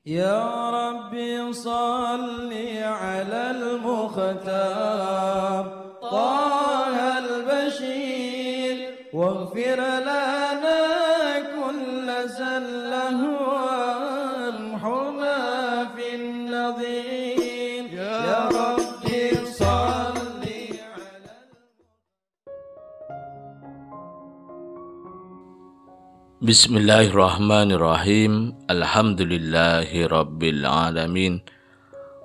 يا ربي صل على المختار طه البشير واغفر لنا كل زله وامحنا في النظير يا ربي صل على Bismillahirrahmanirrahim. Alhamdulillahi rabbil alamin.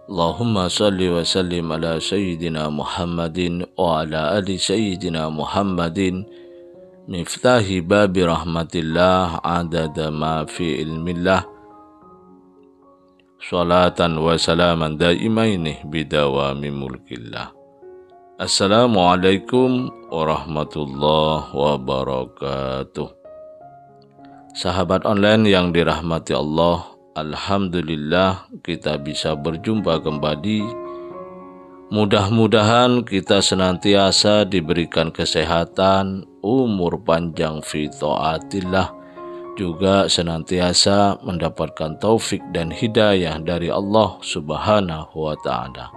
Allahumma salli wa sallim ala sayyidina Muhammadin wa ala ali sayyidina Muhammadin. Miftahi babi rahmatillah adada ma fi ilmillah. Salatan wa salaman daimaini bidawami mulkillah. Assalamualaikum warahmatullahi wabarakatuh. Sahabat online yang dirahmati Allah, alhamdulillah kita bisa berjumpa kembali. Mudah-mudahan kita senantiasa diberikan kesehatan, umur panjang fi taatillah, juga senantiasa mendapatkan taufik dan hidayah dari Allah Subhanahu wa taala.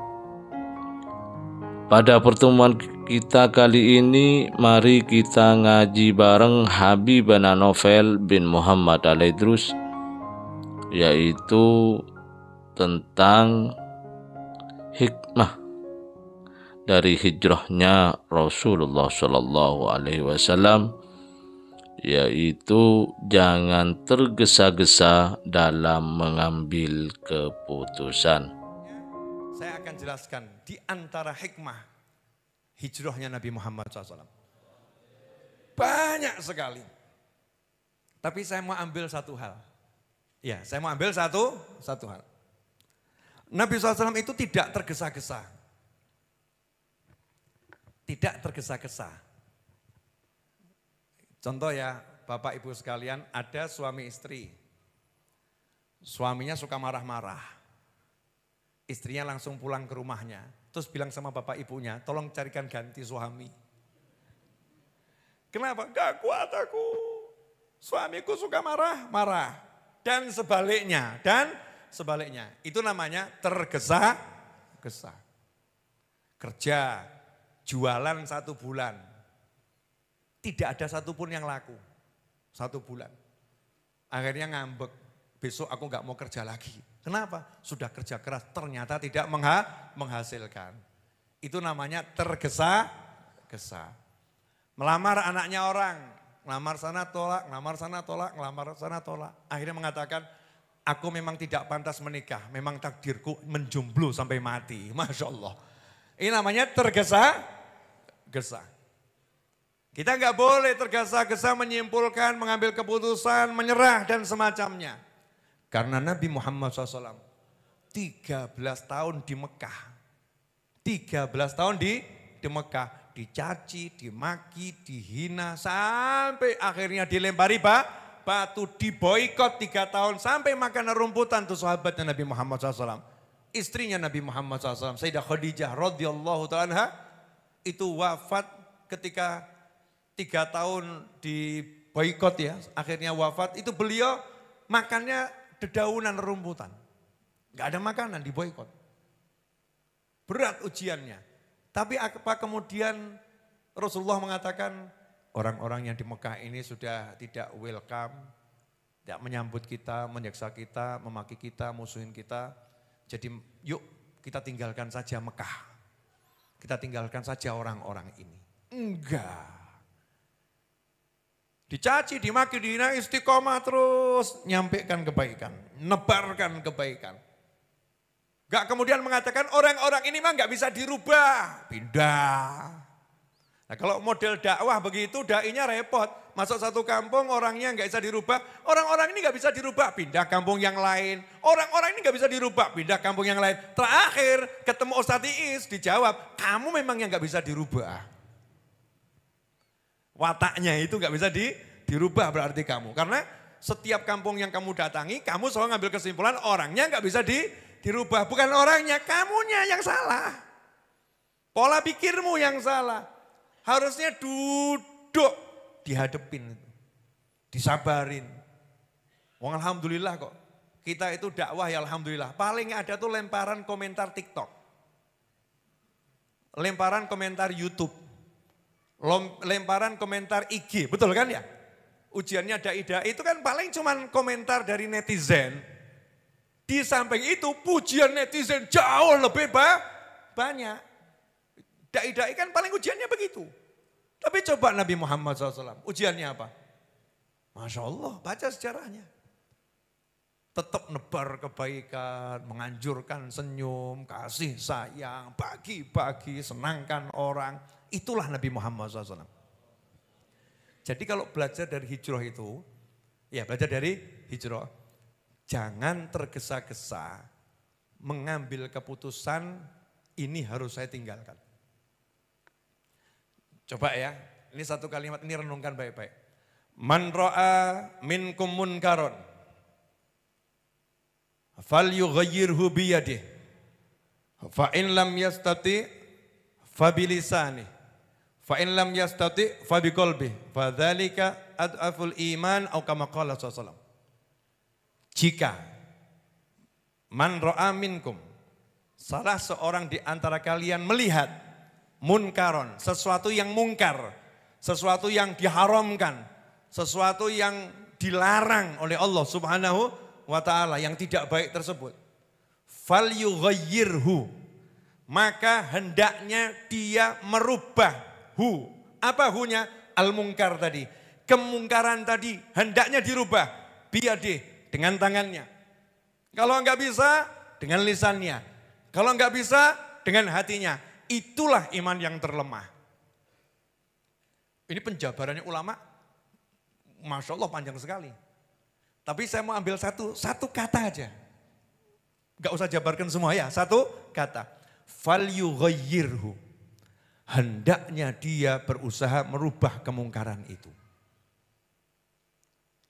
Pada pertemuan kita kali ini, mari kita ngaji bareng Habibana Novel bin Muhammad Al-Idrus, yaitu tentang hikmah dari hijrahnya Rasulullah Shallallahu Alaihi Wasallam, yaitu jangan tergesa-gesa dalam mengambil keputusan. Saya akan jelaskan di antara hikmah hijrahnya Nabi Muhammad SAW. Banyak sekali. Tapi saya mau ambil satu hal. Ya, saya mau ambil satu hal. Nabi SAW itu tidak tergesa-gesa. Tidak tergesa-gesa. Contoh ya, Bapak Ibu sekalian, ada suami istri. Suaminya suka marah-marah. Istrinya langsung pulang ke rumahnya. Terus bilang sama bapak ibunya, tolong carikan ganti suami. Kenapa? Gak kuat aku. Suamiku suka marah. Dan sebaliknya. Itu namanya tergesa-gesa. Kerja, jualan 1 bulan. Tidak ada satupun yang laku. 1 bulan. Akhirnya ngambek. Besok aku gak mau kerja lagi. Kenapa? Sudah kerja keras ternyata tidak menghasilkan. Itu namanya tergesa-gesa. Melamar anaknya orang, ngelamar sana tolak, ngelamar sana tolak, ngelamar sana tolak. Akhirnya mengatakan, aku memang tidak pantas menikah, memang takdirku menjomblo sampai mati. Masya Allah. Ini namanya tergesa-gesa. Kita nggak boleh tergesa-gesa menyimpulkan, mengambil keputusan, menyerah dan semacamnya. Karena Nabi Muhammad SAW 13 tahun di Mekah. 13 tahun di Mekah. Dicaci, dimaki, dihina. Sampai akhirnya dilempari batu. Diboikot 3 tahun. Sampai makan rumputan tuh sahabatnya Nabi Muhammad SAW. Istrinya Nabi Muhammad SAW. Sayyidah Khadijah radhiyallahu ta'ala anha. Itu wafat ketika 3 tahun diboikot ya. Akhirnya wafat. Itu beliau makannya dedaunan rumputan. Gak ada makanan, diboikot. Berat ujiannya. Tapi apa kemudian Rasulullah mengatakan orang-orang yang di Mekah ini sudah tidak welcome, tidak menyambut kita, menyiksa kita, memaki kita, musuhin kita. Jadi yuk kita tinggalkan saja Mekah. Kita tinggalkan saja orang-orang ini. Enggak. Dicaci, dimaki, dihina, istiqomah terus nyampaikan kebaikan, nebarkan kebaikan. Gak kemudian mengatakan orang-orang ini mah gak bisa dirubah, pindah. Nah kalau model dakwah begitu dainya repot, masuk satu kampung orangnya gak bisa dirubah, orang-orang ini gak bisa dirubah, pindah kampung yang lain. Orang-orang ini gak bisa dirubah, pindah kampung yang lain. Terakhir ketemu Ustadz Iis dijawab, kamu memang yang gak bisa dirubah. Wataknya itu gak bisa dirubah berarti kamu. Karena setiap kampung yang kamu datangi, kamu selalu ngambil kesimpulan orangnya gak bisa dirubah. Bukan orangnya, kamunya yang salah. Pola pikirmu yang salah. Harusnya duduk, dihadepin, disabarin. Alhamdulillah kok Kita itu dakwah ya alhamdulillah. Paling ada tuh lemparan komentar TikTok. Lemparan komentar YouTube. Lemparan komentar IG. Betul kan ya? Ujiannya dai-dai itu kan paling cuman komentar dari netizen. Di samping itu pujian netizen jauh lebih banyak. Dai-dai kan paling ujiannya begitu. Tapi coba Nabi Muhammad SAW, ujiannya apa? Masya Allah, baca sejarahnya. Tetap nebar kebaikan, menganjurkan senyum, kasih sayang, bagi-bagi, senangkan orang. Itulah Nabi Muhammad SAW. Jadi kalau belajar dari hijrah itu, ya belajar dari hijrah, jangan tergesa-gesa mengambil keputusan ini harus saya tinggalkan. Coba ya, ini satu kalimat, ini renungkan baik-baik. Man ra'a minkum munkaron falyughayyirhu biyadihi fa in lam yastati fa bilisanihi fa in lam yastati fa biqalbihi fa dzalika ad'aful iman atau kama qala sallallahu. Jika man ra'a minkum, salah seorang di antara kalian melihat munkaron, sesuatu yang mungkar, sesuatu yang diharamkan, sesuatu yang dilarang oleh Allah Subhanahu wa ta'ala, yang tidak baik tersebut. Falyughayyirhu, maka hendaknya dia merubah hu. Apa hunya? Al-mungkar tadi. Kemungkaran tadi hendaknya dirubah. Biyadih, dengan tangannya. Kalau enggak bisa, dengan lisannya. Kalau enggak bisa, dengan hatinya. Itulah iman yang terlemah. Ini penjabarannya ulama, Masya Allah panjang sekali. Tapi saya mau ambil satu kata aja. Gak usah jabarkan semua ya, satu kata. Falyughayyirhu. Hendaknya dia berusaha merubah kemungkaran itu.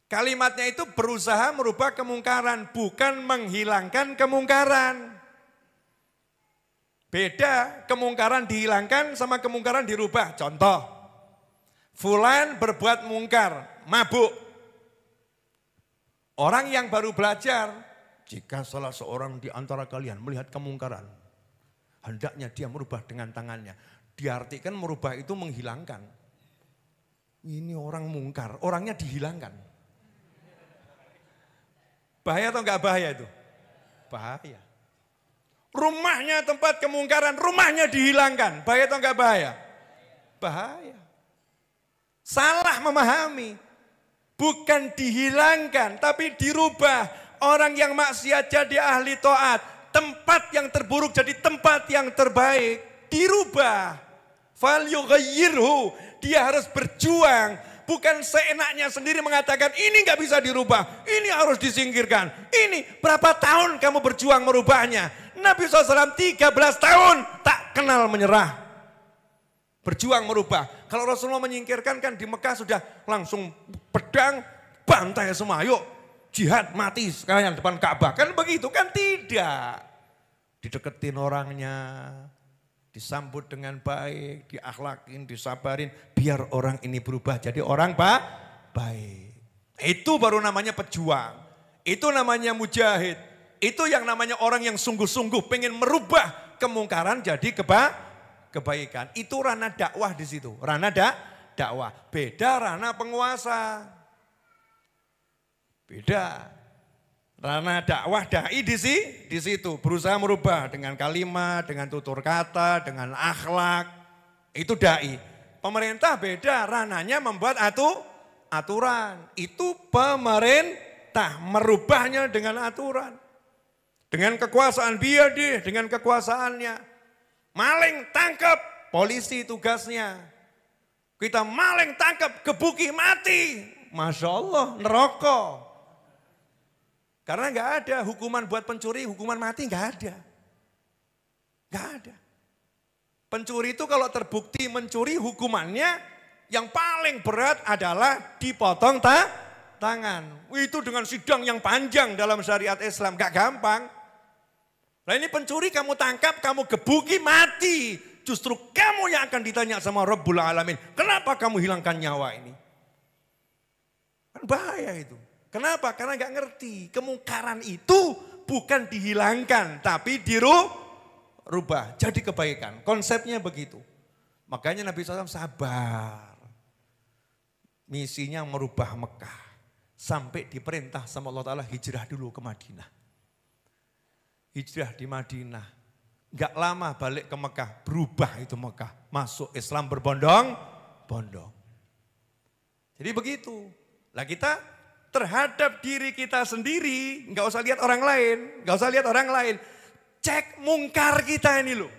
Kalimatnya itu berusaha merubah kemungkaran, bukan menghilangkan kemungkaran. Beda kemungkaran dihilangkan sama kemungkaran dirubah. Contoh, fulan berbuat mungkar, mabuk. Orang yang baru belajar, jika salah seorang di antara kalian melihat kemungkaran, hendaknya dia merubah dengan tangannya. Diartikan merubah itu menghilangkan. Ini orang mungkar, orangnya dihilangkan. Bahaya atau enggak bahaya itu? Bahaya. Rumahnya tempat kemungkaran, rumahnya dihilangkan. Bahaya atau enggak bahaya? Bahaya. Salah memahami. Bukan dihilangkan, tapi dirubah. Orang yang maksiat jadi ahli taat. Tempat yang terburuk jadi tempat yang terbaik. Dirubah. Falyughayyirhu. Dia harus berjuang. Bukan seenaknya sendiri mengatakan ini enggak bisa dirubah. Ini harus disingkirkan. Ini berapa tahun kamu berjuang merubahnya. Nabi SAW 13 tahun tak kenal menyerah. Berjuang merubah. Kalau Rasulullah menyingkirkan kan di Mekah sudah langsung pedang, bantai semua. Yuk jihad mati sekalian depan Ka'bah. Kan begitu kan tidak. Dideketin orangnya, disambut dengan baik, diakhlakin, disabarin. Biar orang ini berubah jadi orang baik. Itu baru namanya pejuang. Itu namanya mujahid. Itu yang namanya orang yang sungguh-sungguh pengen merubah kemungkaran jadi kebaikan. Itu ranah dakwah di situ. Ranah dakwah. Beda ranah penguasa. Beda. Ranah dakwah dai di situ. Berusaha merubah dengan kalimat, dengan tutur kata, dengan akhlak. Itu dai. Pemerintah beda. Ranahnya membuat aturan. Itu pemerintah. Merubahnya dengan aturan. Dengan kekuasaan biyadih, dengan kekuasaannya. Maling tangkap, polisi tugasnya. Kita maling tangkap, gebuki mati. Masya Allah, neraka. Karena enggak ada hukuman buat pencuri, hukuman mati enggak ada. Enggak ada. Pencuri itu kalau terbukti mencuri hukumannya yang paling berat adalah dipotong tangan. Itu dengan sidang yang panjang dalam syariat Islam, enggak gampang. Nah ini pencuri kamu tangkap, kamu gebuki mati. Justru kamu yang akan ditanya sama Rabbul Alamin. Kenapa kamu hilangkan nyawa ini? Kan bahaya itu. Kenapa? Karena nggak ngerti. Kemungkaran itu bukan dihilangkan, tapi dirubah jadi kebaikan. Konsepnya begitu. Makanya Nabi SAW sabar. Misinya merubah Mekah. Sampai diperintah sama Allah Ta'ala hijrah dulu ke Madinah. Hijrah di Madinah. Gak lama balik ke Mekah, berubah itu Mekah. Masuk Islam berbondong-bondong. Jadi begitu. Lah kita terhadap diri kita sendiri, gak usah lihat orang lain. Gak usah lihat orang lain. Cek mungkar kita ini loh.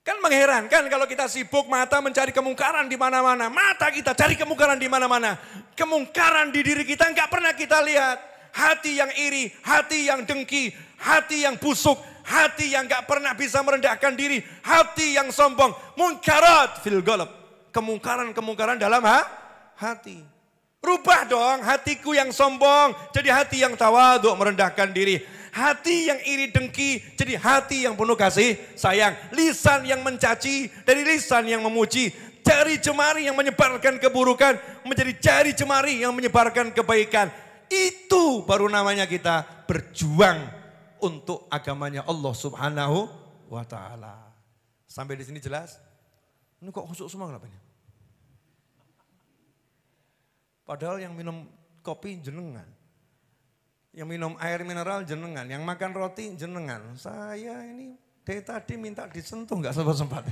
Kan mengherankan kalau kita sibuk mata mencari kemungkaran di mana-mana. Mata kita cari kemungkaran di mana-mana. Kemungkaran di diri kita gak pernah kita lihat. Hati yang iri, hati yang dengki, hati yang busuk, hati yang gak pernah bisa merendahkan diri, hati yang sombong. Munkarat fil qalb. Kemungkaran-kemungkaran dalam hati. Rubah dong hatiku yang sombong jadi hati yang tawadhu, merendahkan diri. Hati yang iri dengki jadi hati yang penuh kasih sayang. Lisan yang mencaci dari lisan yang memuji. Jari jemari yang menyebarkan keburukan menjadi jari jemari yang menyebarkan kebaikan. Itu baru namanya kita berjuang untuk agamanya Allah Subhanahu wa Ta'ala. Sampai di sini jelas? Ini kok khusuk semua kenapa? Padahal yang minum kopi jenengan. Yang minum air mineral jenengan. Yang makan roti jenengan. Saya ini dari tadi minta disentuh nggak sempat-sempat.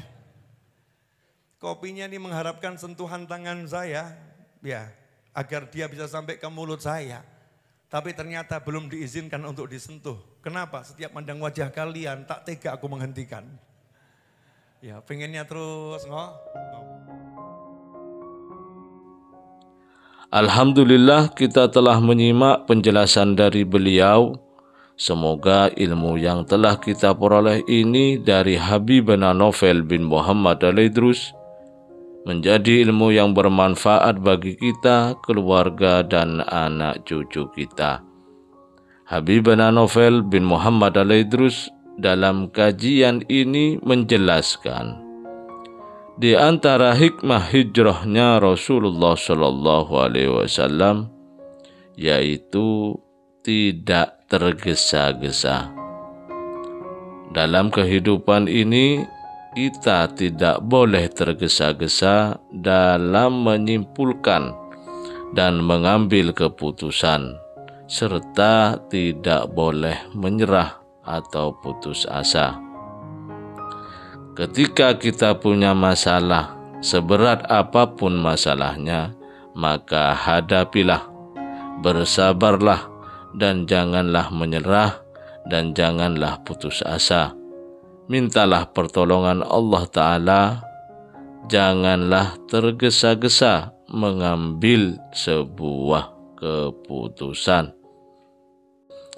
Kopinya ini mengharapkan sentuhan tangan saya. Ya. Agar dia bisa sampai ke mulut saya. Tapi ternyata belum diizinkan untuk disentuh. Kenapa? Setiap pandang wajah kalian tak tega aku menghentikan. Ya pengennya terus Alhamdulillah kita telah menyimak penjelasan dari beliau. Semoga ilmu yang telah kita peroleh ini dari Habibana Novel bin Muhammad Al-Idrus menjadi ilmu yang bermanfaat bagi kita, keluarga, dan anak cucu kita. Habibana Novel bin Muhammad Al-Idrus dalam kajian ini menjelaskan, di antara hikmah hijrahnya Rasulullah Shallallahu Alaihi Wasallam yaitu tidak tergesa-gesa. Dalam kehidupan ini, kita tidak boleh tergesa-gesa dalam menyimpulkan dan mengambil keputusan, serta tidak boleh menyerah atau putus asa. Ketika kita punya masalah, seberat apapun masalahnya, maka hadapilah, bersabarlah, dan janganlah menyerah, dan janganlah putus asa. Mintalah pertolongan Allah Ta'ala, janganlah tergesa-gesa mengambil sebuah keputusan.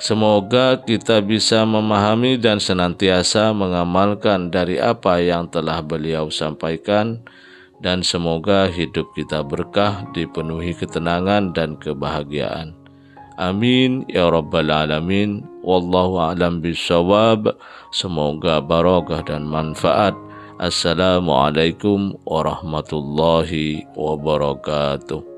Semoga kita bisa memahami dan senantiasa mengamalkan dari apa yang telah beliau sampaikan, dan semoga hidup kita berkah, dipenuhi ketenangan dan kebahagiaan. Amin ya rabbal alamin. Wallahu a'lam bishawab. Semoga barakah dan manfaat. Assalamualaikum warahmatullahi wabarakatuh.